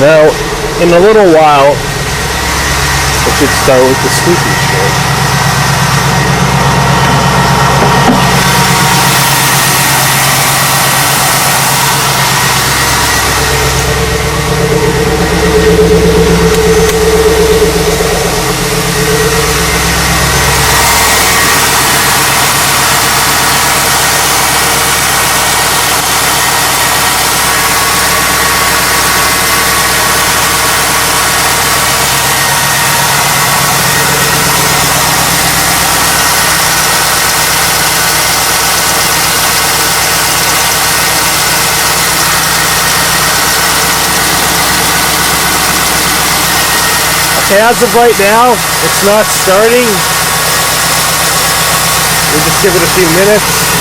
Now, in a little while, I should start with the squeaky shit. As of right now, it's not starting. We'll just give it a few minutes.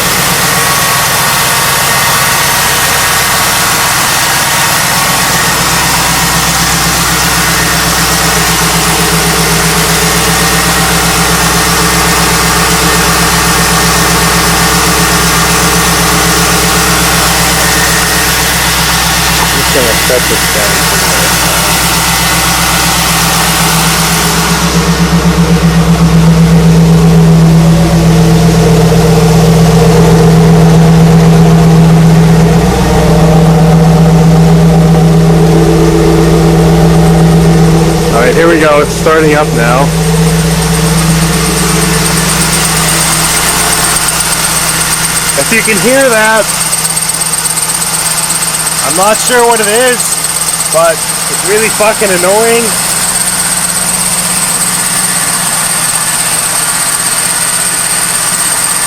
I'm just gonna set this down. Alright, here we go. It's starting up now. If you can hear that, I'm not sure what it is, but it's really fucking annoying.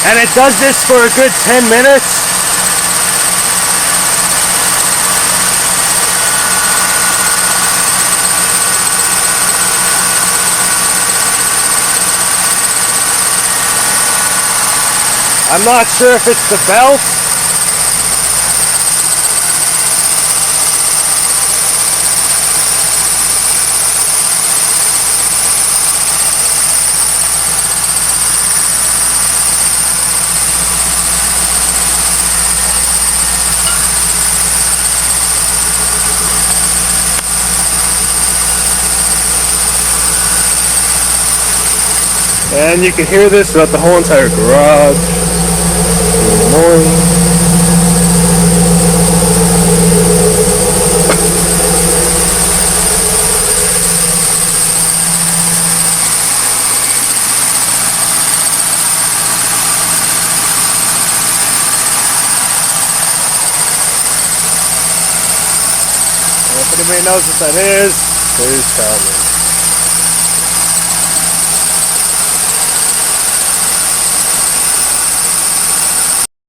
And it does this for a good 10 minutes. I'm not sure if it's the belt. And you can hear this throughout the whole entire garage. It's annoying. If anybody knows what that is, please tell me.